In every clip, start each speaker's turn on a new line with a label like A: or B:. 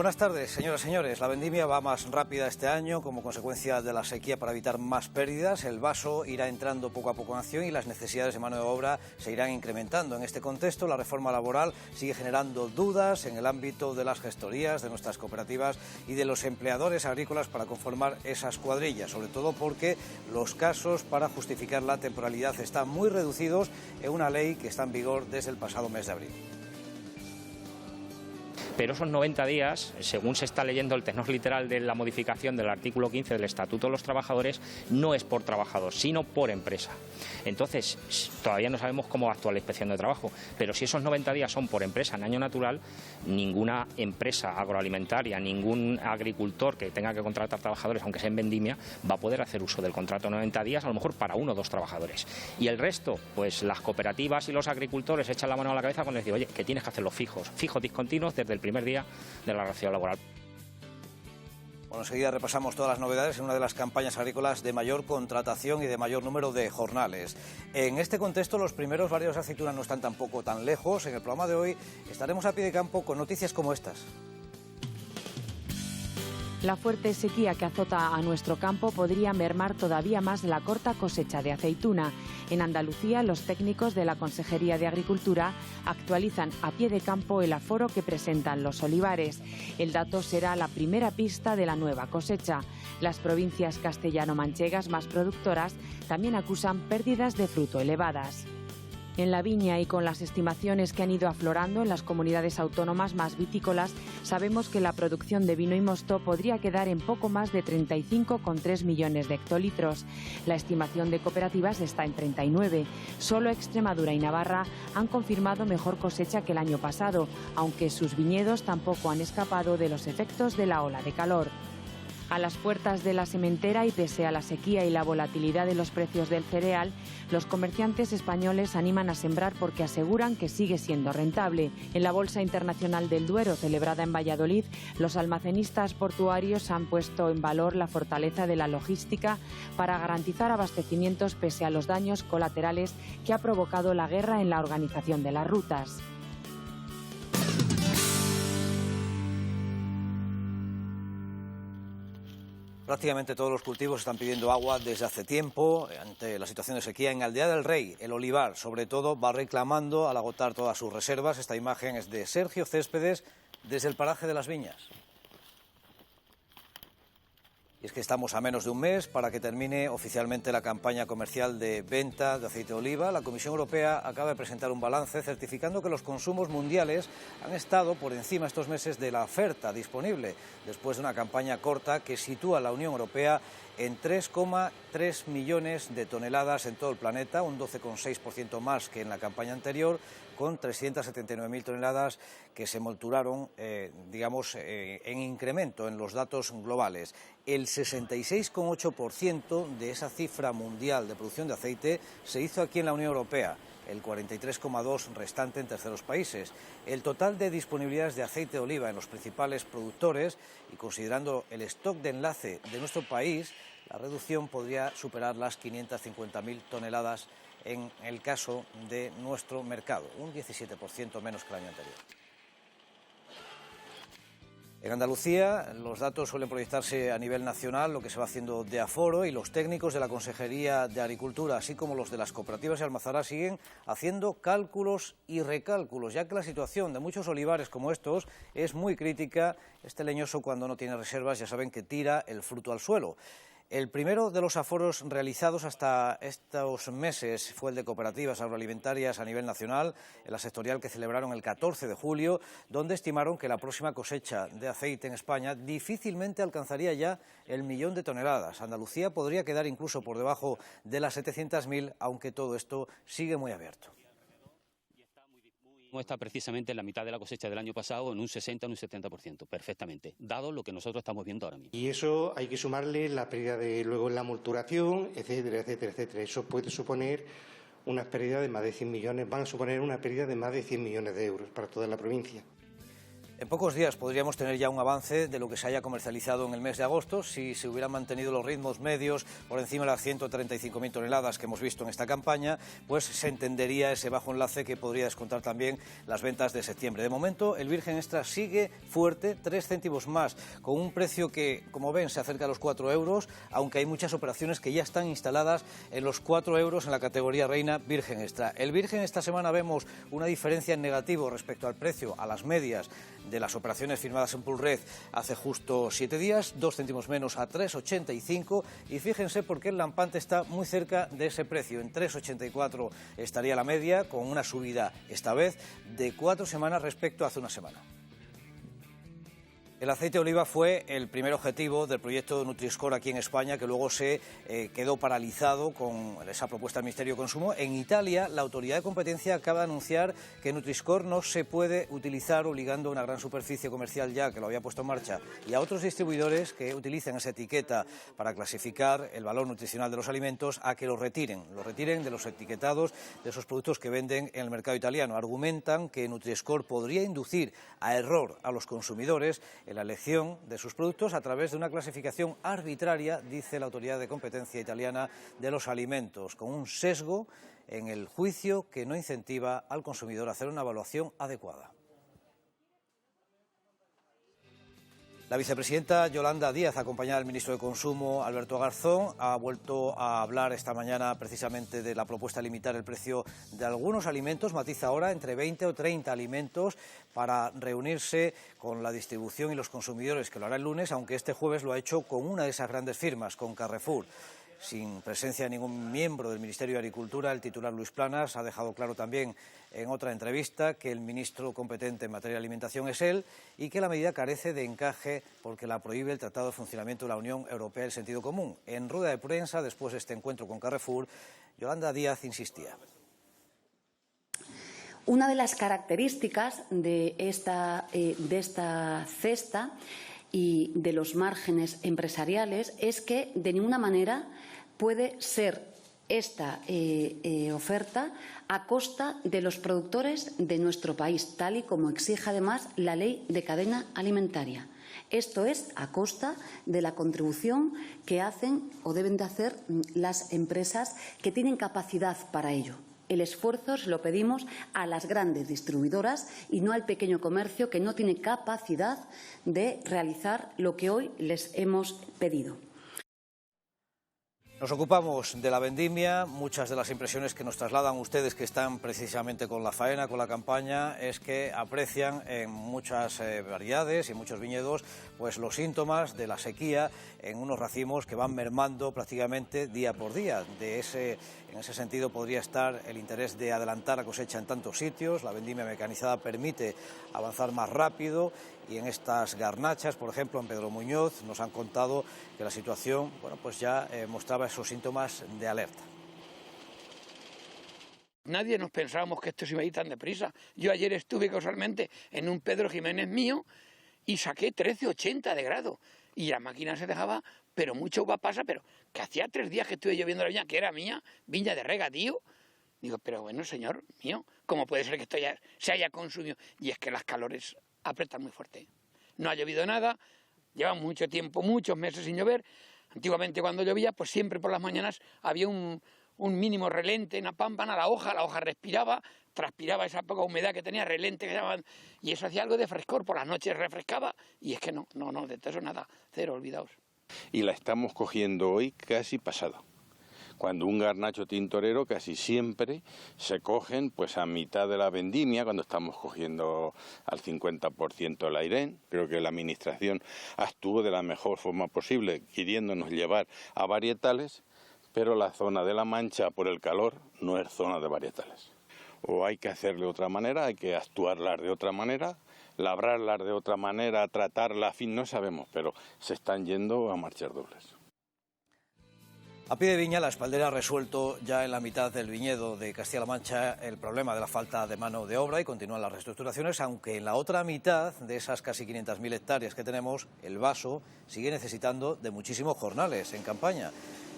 A: Buenas tardes, señoras y señores. La vendimia va más rápida este año como consecuencia de la sequía. Para evitar más pérdidas, el vaso irá entrando poco a poco en acción y las necesidades de mano de obra se irán incrementando. En este contexto, la reforma laboral sigue generando dudas en el ámbito de las gestorías, de nuestras cooperativas y de los empleadores agrícolas para conformar esas cuadrillas, sobre todo porque los casos para justificar la temporalidad están muy reducidos en una ley que está en vigor desde el pasado mes de abril.
B: Pero esos 90 días, según se está leyendo el tenor literal de la modificación del artículo 15 del Estatuto de los Trabajadores, no es por trabajador, sino por empresa. Entonces, todavía no sabemos cómo va a actuar la Inspección de Trabajo, pero si esos 90 días son por empresa en año natural, ninguna empresa agroalimentaria, ningún agricultor que tenga que contratar trabajadores, aunque sea en vendimia, va a poder hacer uso del contrato de 90 días, a lo mejor para 1 o 2 trabajadores. Y el resto, pues las cooperativas y los agricultores echan la mano a la cabeza cuando les digo, oye, que tienes que hacerlos fijos discontinuos desde el primer día de la relación laboral.
A: Bueno, enseguida repasamos todas las novedades en una de las campañas agrícolas de mayor contratación y de mayor número de jornales. En este contexto, los primeros varios de aceituna no están tampoco tan lejos. En el programa de hoy estaremos a pie de campo con noticias como estas.
C: La fuerte sequía que azota a nuestro campo podría mermar todavía más la corta cosecha de aceituna. En Andalucía, los técnicos de la Consejería de Agricultura actualizan a pie de campo el aforo que presentan los olivares. El dato será la primera pista de la nueva cosecha. Las provincias castellano-manchegas más productoras también acusan pérdidas de fruto elevadas. En la viña y con las estimaciones que han ido aflorando en las comunidades autónomas más vitícolas, sabemos que la producción de vino y mosto podría quedar en poco más de 35,3 millones de hectolitros. La estimación de cooperativas está en 39. Solo Extremadura y Navarra han confirmado mejor cosecha que el año pasado, aunque sus viñedos tampoco han escapado de los efectos de la ola de calor. A las puertas de la sementera y pese a la sequía y la volatilidad de los precios del cereal, los comerciantes españoles animan a sembrar porque aseguran que sigue siendo rentable. En la Bolsa Internacional del Duero, celebrada en Valladolid, los almacenistas portuarios han puesto en valor la fortaleza de la logística para garantizar abastecimientos pese a los daños colaterales que ha provocado la guerra en la organización de las rutas.
A: Prácticamente todos los cultivos están pidiendo agua desde hace tiempo. Ante la situación de sequía en Aldea del Rey, el olivar, sobre todo, va reclamando al agotar todas sus reservas. Esta imagen es de Sergio Céspedes desde el paraje de las Viñas. Y es que estamos a menos de un mes para que termine oficialmente la campaña comercial de venta de aceite de oliva. La Comisión Europea acaba de presentar un balance certificando que los consumos mundiales han estado por encima estos meses de la oferta disponible, después de una campaña corta que sitúa a la Unión Europea en 3,3 millones de toneladas en todo el planeta, un 12,6% más que en la campaña anterior, con 379.000 toneladas que se molturaron, en incremento en los datos globales. El 66,8% de esa cifra mundial de producción de aceite se hizo aquí en la Unión Europea, el 43,2% restante en terceros países. El total de disponibilidades de aceite de oliva en los principales productores y considerando el stock de enlace de nuestro país, la reducción podría superar las 550.000 toneladas en el caso de nuestro mercado, un 17% menos que el año anterior. En Andalucía, los datos suelen proyectarse a nivel nacional, lo que se va haciendo de aforo, y los técnicos de la Consejería de Agricultura, así como los de las cooperativas y almazaras, siguen haciendo cálculos y recálculos, ya que la situación de muchos olivares como estos es muy crítica. Este leñoso, cuando no tiene reservas, ya saben que tira el fruto al suelo. El primero de los aforos realizados hasta estos meses fue el de cooperativas agroalimentarias a nivel nacional, en la sectorial que celebraron el 14 de julio, donde estimaron que la próxima cosecha de aceite en España difícilmente alcanzaría ya el 1.000.000 de toneladas. Andalucía podría quedar incluso por debajo de las 700.000, aunque todo esto sigue muy abierto.
D: Está precisamente en la mitad de la cosecha del año pasado, en un 60, en un 70%, perfectamente, dado lo que nosotros estamos viendo ahora mismo.
E: Y eso hay que sumarle la pérdida de luego en la molturación, etcétera, etcétera, etcétera. Eso puede suponer unas pérdidas de más de 100 millones, van a suponer una pérdida de más de 100 millones de euros para toda la provincia.
A: En pocos días podríamos tener ya un avance de lo que se haya comercializado en el mes de agosto. Si se hubieran mantenido los ritmos medios por encima de las 135.000 toneladas que hemos visto en esta campaña, pues se entendería ese bajo enlace que podría descontar también las ventas de septiembre. De momento, el Virgen Extra sigue fuerte, 3 céntimos más, con un precio que, como ven, se acerca a los 4 euros, aunque hay muchas operaciones que ya están instaladas en los 4 euros en la categoría Reina Virgen Extra. El Virgen esta semana vemos una diferencia en negativo respecto al precio, a las medias de las operaciones firmadas en Pulred hace justo 7 días, 2 céntimos menos a 3,85, y fíjense porque el lampante está muy cerca de ese precio, en 3,84 estaría la media, con una subida esta vez de 4 semanas respecto a hace una semana. El aceite de oliva fue el primer objetivo del proyecto Nutri-Score aquí en España, que luego se quedó paralizado con esa propuesta del Ministerio de Consumo. En Italia, la autoridad de competencia acaba de anunciar que Nutri-Score no se puede utilizar, obligando a una gran superficie comercial ya que lo había puesto en marcha y a otros distribuidores que utilicen esa etiqueta para clasificar el valor nutricional de los alimentos a que lo retiren de los etiquetados de esos productos que venden en el mercado italiano. Argumentan que Nutri-Score podría inducir a error a los consumidores en la elección de sus productos a través de una clasificación arbitraria, dice la autoridad de competencia italiana, de los alimentos, con un sesgo en el juicio que no incentiva al consumidor a hacer una evaluación adecuada. La vicepresidenta Yolanda Díaz, acompañada del ministro de Consumo, Alberto Garzón, ha vuelto a hablar esta mañana precisamente de la propuesta de limitar el precio de algunos alimentos, matiza ahora entre 20 o 30 alimentos, para reunirse con la distribución y los consumidores, que lo hará el lunes, aunque este jueves lo ha hecho con una de esas grandes firmas, con Carrefour. Sin presencia de ningún miembro del Ministerio de Agricultura, el titular Luis Planas ha dejado claro también en otra entrevista que el ministro competente en materia de alimentación es él y que la medida carece de encaje porque la prohíbe el Tratado de Funcionamiento de la Unión Europea del Sentido Común. En rueda de prensa, después de este encuentro con Carrefour, Yolanda Díaz insistía.
F: Una de las características de esta cesta y de los márgenes empresariales es que de ninguna manera puede ser esta oferta a costa de los productores de nuestro país, tal y como exige además la Ley de Cadena Alimentaria. Esto es a costa de la contribución que hacen o deben de hacer las empresas que tienen capacidad para ello. El esfuerzo se lo pedimos a las grandes distribuidoras y no al pequeño comercio que no tiene capacidad de realizar lo que hoy les hemos pedido.
A: Nos ocupamos de la vendimia. Muchas de las impresiones que nos trasladan ustedes que están precisamente con la faena, con la campaña, es que aprecian en muchas variedades y en muchos viñedos pues los síntomas de la sequía en unos racimos que van mermando prácticamente día por día. En ese sentido podría estar el interés de adelantar la cosecha en tantos sitios. La vendimia mecanizada permite avanzar más rápido y en estas garnachas, por ejemplo, en Pedro Muñoz, nos han contado que la situación pues ya mostraba esos síntomas de alerta.
G: Nadie nos pensábamos que esto se iba a ir tan deprisa. Yo ayer estuve casualmente en un Pedro Jiménez mío y saqué 13,80 de grado. Y la máquina se dejaba, pero mucha uva pasa, pero que hacía 3 días que estuve lloviendo la viña, que era mía, viña de regadío. Digo, pero bueno, señor mío, ¿cómo puede ser que esto ya se haya consumido? Y es que las calores apretan muy fuerte. No ha llovido nada, lleva mucho tiempo, muchos meses sin llover. Antiguamente cuando llovía, pues siempre por las mañanas había un mínimo relente en la pámpana, la hoja respiraba, transpiraba esa poca humedad que tenía, relente que llamaban, y eso hacía algo de frescor, por las noches refrescaba, y es que no, de todo eso nada, cero, olvidaos.
H: Y la estamos cogiendo hoy casi pasado. Cuando un garnacho tintorero casi siempre se cogen pues a mitad de la vendimia, cuando estamos cogiendo al 50% el airén. Creo que la administración actuó de la mejor forma posible, queriéndonos llevar a varietales, pero la zona de La Mancha, por el calor, no es zona de varietales. O hay que hacerle de otra manera, hay que actuarlas de otra manera, labrarlas de otra manera, tratarlas, en fin, no sabemos, pero se están yendo a marchas dobles.
A: A pie de viña, La Espaldera ha resuelto ya en la mitad del viñedo de Castilla-La Mancha el problema de la falta de mano de obra y continúan las reestructuraciones, aunque en la otra mitad de esas casi 500.000 hectáreas que tenemos, el Vaso sigue necesitando de muchísimos jornales en campaña.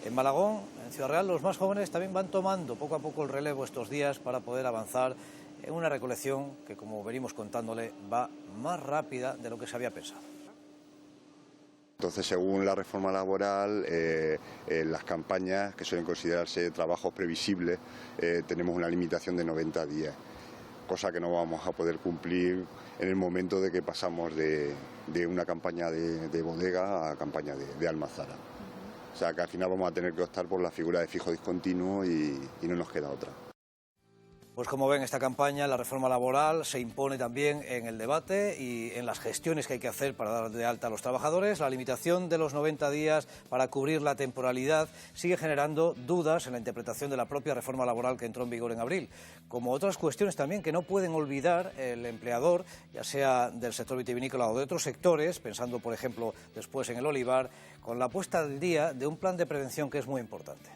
A: En Malagón, en Ciudad Real, los más jóvenes también van tomando poco a poco el relevo estos días para poder avanzar en una recolección que, como venimos contándole, va más rápida de lo que se había pensado.
I: Entonces, según la reforma laboral, las campañas, que suelen considerarse trabajos previsibles, tenemos una limitación de 90 días, cosa que no vamos a poder cumplir en el momento de que pasamos de una campaña de bodega a campaña de almazara. O sea, que al final vamos a tener que optar por la figura de fijo discontinuo y no nos queda otra.
A: Pues como ven, esta campaña, la reforma laboral, se impone también en el debate y en las gestiones que hay que hacer para dar de alta a los trabajadores. La limitación de los 90 días para cubrir la temporalidad sigue generando dudas en la interpretación de la propia reforma laboral que entró en vigor en abril, como otras cuestiones también que no pueden olvidar el empleador, ya sea del sector vitivinícola o de otros sectores, pensando, por ejemplo, después en el olivar, con la puesta al día de un plan de prevención que es muy importante.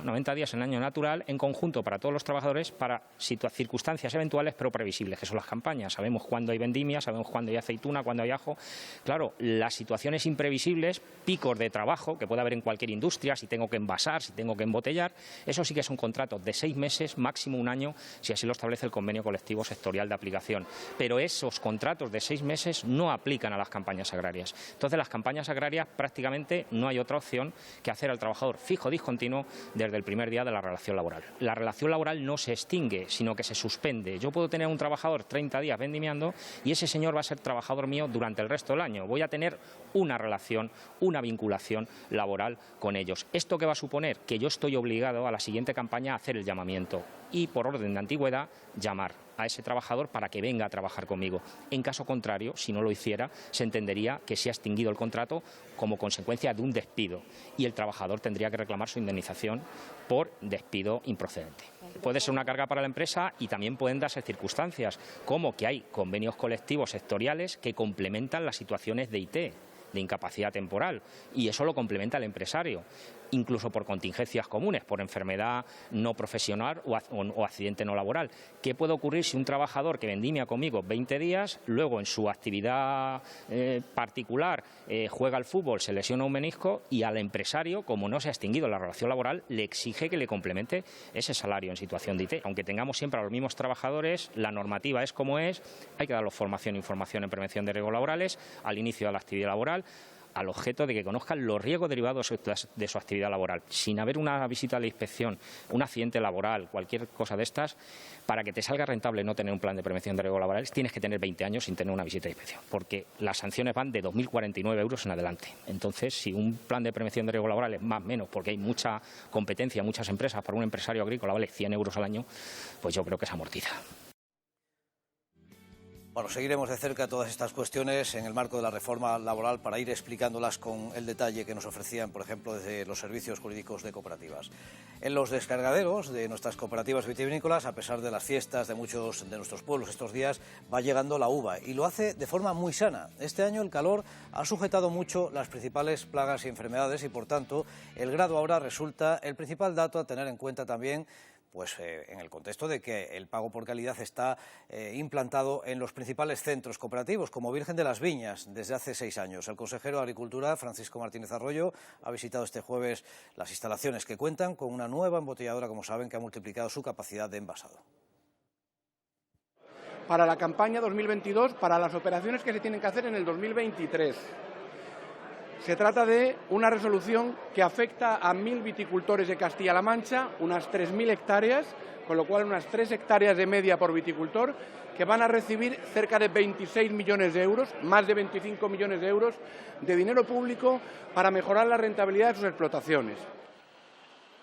B: 90 días en el año natural, en conjunto para todos los trabajadores, para circunstancias eventuales pero previsibles, que son las campañas. Sabemos cuándo hay vendimia, sabemos cuándo hay aceituna, cuándo hay ajo. Claro, las situaciones imprevisibles, picos de trabajo que puede haber en cualquier industria, si tengo que envasar, si tengo que embotellar, eso sí que son contratos de 6 meses, máximo un año, si así lo establece el convenio colectivo sectorial de aplicación. Pero esos contratos de 6 meses no aplican a las campañas agrarias. Entonces, las campañas agrarias prácticamente no hay otra opción que hacer al trabajador fijo discontinuo desde el primer día de la relación laboral. La relación laboral no se extingue, sino que se suspende. Yo puedo tener un trabajador 30 días vendimiando y ese señor va a ser trabajador mío durante el resto del año. Voy a tener una relación, una vinculación laboral con ellos. ¿Esto qué va a suponer? Que yo estoy obligado a la siguiente campaña a hacer el llamamiento y, por orden de antigüedad, llamar a ese trabajador para que venga a trabajar conmigo. En caso contrario, si no lo hiciera, se entendería que se ha extinguido el contrato como consecuencia de un despido y el trabajador tendría que reclamar su indemnización por despido improcedente. Puede ser una carga para la empresa y también pueden darse circunstancias como que hay convenios colectivos sectoriales que complementan las situaciones de IT, de incapacidad temporal, y eso lo complementa el empresario, incluso por contingencias comunes, por enfermedad no profesional o accidente no laboral. ¿Qué puede ocurrir si un trabajador que vendimia conmigo 20 días, luego en su actividad particular juega al fútbol, se lesiona un menisco y al empresario, como no se ha extinguido la relación laboral, le exige que le complemente ese salario en situación de IT? Aunque tengamos siempre a los mismos trabajadores, la normativa es como es, hay que darles formación e información en prevención de riesgos laborales al inicio de la actividad laboral, al objeto de que conozcan los riesgos derivados de su actividad laboral. Sin haber una visita de inspección, un accidente laboral, cualquier cosa de estas, para que te salga rentable no tener un plan de prevención de riesgos laborales, tienes que tener 20 años sin tener una visita de inspección, porque las sanciones van de 2.049 euros en adelante. Entonces, si un plan de prevención de riesgos laborales, más o menos, porque hay mucha competencia, muchas empresas, para un empresario agrícola vale 100 euros al año, pues yo creo que se amortiza.
A: Bueno, seguiremos de cerca todas estas cuestiones en el marco de la reforma laboral para ir explicándolas con el detalle que nos ofrecían, por ejemplo, desde los servicios jurídicos de cooperativas. En los descargaderos de nuestras cooperativas vitivinícolas, a pesar de las fiestas de muchos de nuestros pueblos estos días, va llegando la uva y lo hace de forma muy sana. Este año el calor ha sujetado mucho las principales plagas y enfermedades y, por tanto, el grado ahora resulta el principal dato a tener en cuenta también, pues en el contexto de que el pago por calidad está implantado en los principales centros cooperativos, como Virgen de las Viñas, desde hace 6 años. El consejero de Agricultura, Francisco Martínez Arroyo, ha visitado este jueves las instalaciones que cuentan con una nueva embotelladora, como saben, que ha multiplicado su capacidad de envasado.
J: Para la campaña 2022, para las operaciones que se tienen que hacer en el 2023. Se trata de una resolución que afecta a 1.000 viticultores de Castilla-La Mancha, unas 3.000 hectáreas, con lo cual unas 3 hectáreas de media por viticultor, que van a recibir cerca de 26 millones de euros, más de 25 millones de euros de dinero público para mejorar la rentabilidad de sus explotaciones.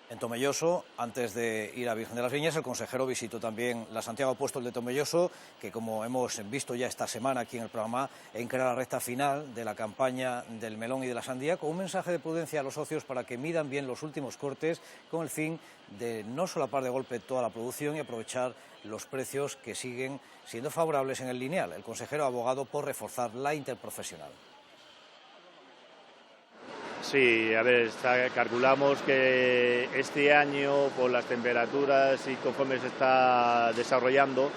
A: En Tomelloso, antes de ir a Virgen de las Viñas, el consejero visitó también la Santiago Apóstol de Tomelloso, que, como hemos visto ya esta semana aquí en el programa, encara la recta final de la campaña del melón y de la sandía, con un mensaje de prudencia a los socios para que midan bien los últimos cortes, con el fin de no solapar de golpe toda la producción y aprovechar los precios que siguen siendo favorables en el lineal. El consejero ha abogado por reforzar la interprofesional.
K: Sí, a ver, calculamos que este año, por las temperaturas y conforme se está desarrollando,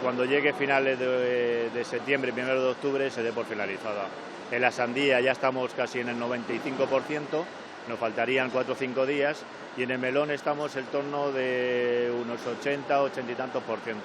K: cuando llegue finales de septiembre, 1 de octubre, se dé por finalizada. En la sandía ya estamos casi en el 95%, nos faltarían 4 o 5 días, y en el melón estamos en torno de unos 80 y tantos %.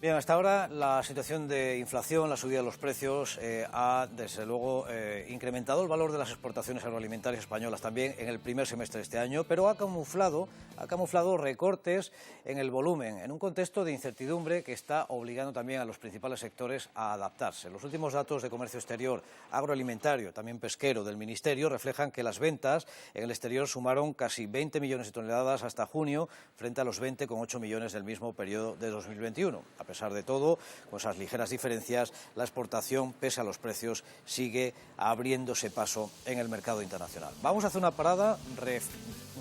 A: Bien, hasta ahora la situación de inflación, la subida de los precios ha, desde luego, incrementado el valor de las exportaciones agroalimentarias españolas también en el primer semestre de este año, pero ha camuflado recortes en el volumen, en un contexto de incertidumbre que está obligando también a los principales sectores a adaptarse. Los últimos datos de comercio exterior agroalimentario, también pesquero, del Ministerio, reflejan que las ventas en el exterior sumaron casi 20 millones de toneladas hasta junio, frente a los 20,8 millones del mismo periodo de 2021. A pesar de todo, con esas ligeras diferencias, la exportación, pese a los precios, sigue abriéndose paso en el mercado internacional. Vamos a hacer una parada,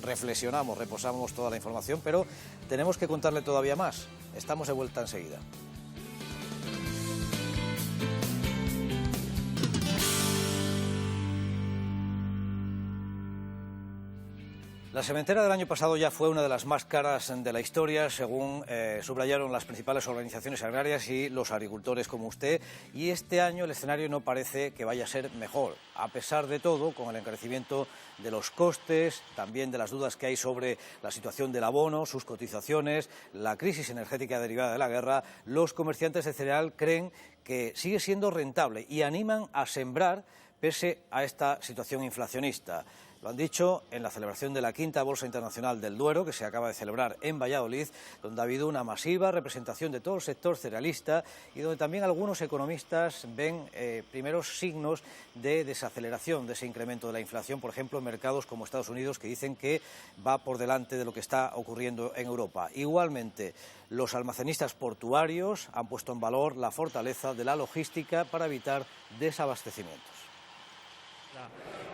A: reflexionamos, reposamos toda la información, pero tenemos que contarle todavía más. Estamos de vuelta enseguida. La sementera del año pasado ya fue una de las más caras de la historia, según subrayaron las principales organizaciones agrarias y los agricultores como usted, y este año el escenario no parece que vaya a ser mejor. A pesar de todo, con el encarecimiento de los costes, también de las dudas que hay sobre la situación del abono, sus cotizaciones, la crisis energética derivada de la guerra, los comerciantes de cereal creen que sigue siendo rentable y animan a sembrar pese a esta situación inflacionista. Lo han dicho en la celebración de la quinta Bolsa Internacional del Duero, que se acaba de celebrar en Valladolid, donde ha habido una masiva representación de todo el sector cerealista y donde también algunos economistas ven primeros signos de desaceleración de ese incremento de la inflación, por ejemplo, en mercados como Estados Unidos, que dicen que va por delante de lo que está ocurriendo en Europa. Igualmente, los almacenistas portuarios han puesto en valor la fortaleza de la logística para evitar desabastecimientos.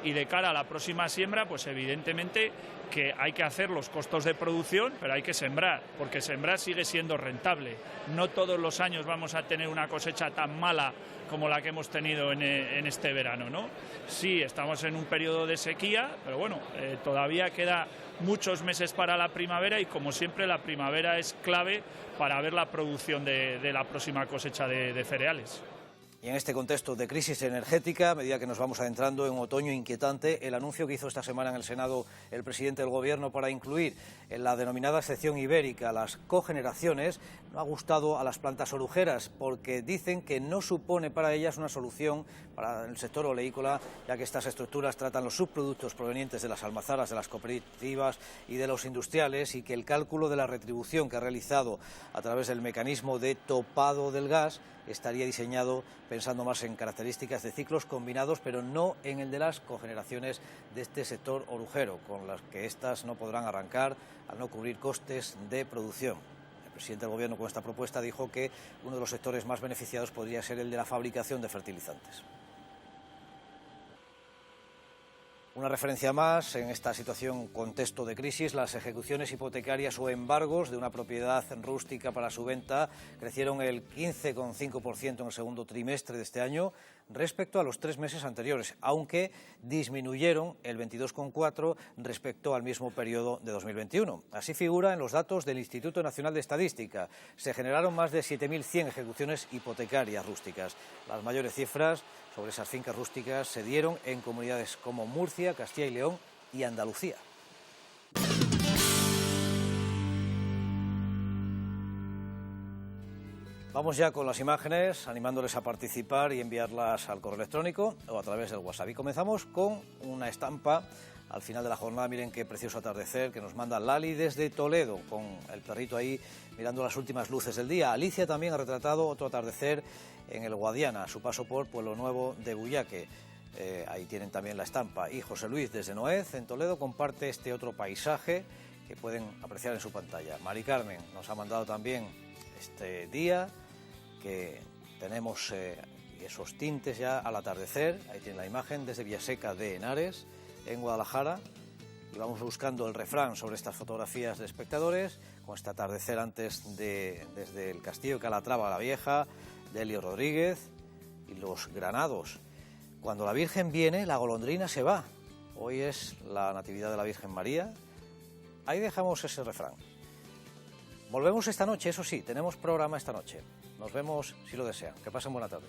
L: Y de cara a la próxima siembra, pues evidentemente que hay que hacer los costos de producción, pero hay que sembrar, porque sembrar sigue siendo rentable. No todos los años vamos a tener una cosecha tan mala como la que hemos tenido en este verano, ¿no? Sí, estamos en un periodo de sequía, pero bueno, todavía queda muchos meses para la primavera y, como siempre, la primavera es clave para ver la producción de la próxima cosecha de cereales.
A: Y en este contexto de crisis energética, a medida que nos vamos adentrando en un otoño inquietante, el anuncio que hizo esta semana en el Senado el presidente del Gobierno para incluir en la denominada excepción ibérica las cogeneraciones no ha gustado a las plantas orujeras, porque dicen que no supone para ellas una solución para el sector oleícola, ya que estas estructuras tratan los subproductos provenientes de las almazaras, de las cooperativas y de los industriales, y que el cálculo de la retribución que ha realizado a través del mecanismo de topado del gas estaría diseñado pensando más en características de ciclos combinados, pero no en el de las cogeneraciones de este sector orujero, con las que éstas no podrán arrancar al no cubrir costes de producción. El presidente del Gobierno, con esta propuesta, dijo que uno de los sectores más beneficiados podría ser el de la fabricación de fertilizantes. Una referencia más en esta situación, contexto de crisis: las ejecuciones hipotecarias o embargos de una propiedad rústica para su venta crecieron el 15,5% en el segundo trimestre de este año respecto a los 3 meses anteriores, aunque disminuyeron el 22,4% respecto al mismo periodo de 2021. Así figura en los datos del Instituto Nacional de Estadística. Se generaron más de 7.100 ejecuciones hipotecarias rústicas. Las mayores cifras sobre esas fincas rústicas se dieron en comunidades como Murcia, Castilla y León y Andalucía. Vamos ya con las imágenes, animándoles a participar y enviarlas al correo electrónico o a través del WhatsApp. Y comenzamos con una estampa al final de la jornada. Miren qué precioso atardecer que nos manda Lali desde Toledo, con el perrito ahí mirando las últimas luces del día. Alicia también ha retratado otro atardecer en el Guadiana, a su paso por Pueblo Nuevo de Buyaque. Ahí tienen también la estampa. Y José Luis desde Noez, en Toledo, comparte este otro paisaje que pueden apreciar en su pantalla. Mari Carmen nos ha mandado también este día que tenemos esos tintes ya al atardecer. Ahí tiene la imagen desde Villaseca de Henares, en Guadalajara, y vamos buscando el refrán sobre estas fotografías de espectadores, con este atardecer antes desde el Castillo de Calatrava la Vieja, de Elio Rodríguez, y los granados. Cuando la Virgen viene, la golondrina se va. Hoy es la Natividad de la Virgen María. Ahí dejamos ese refrán. Volvemos esta noche, eso sí, tenemos programa esta noche. Nos vemos si lo desean. Que pasen buena tarde.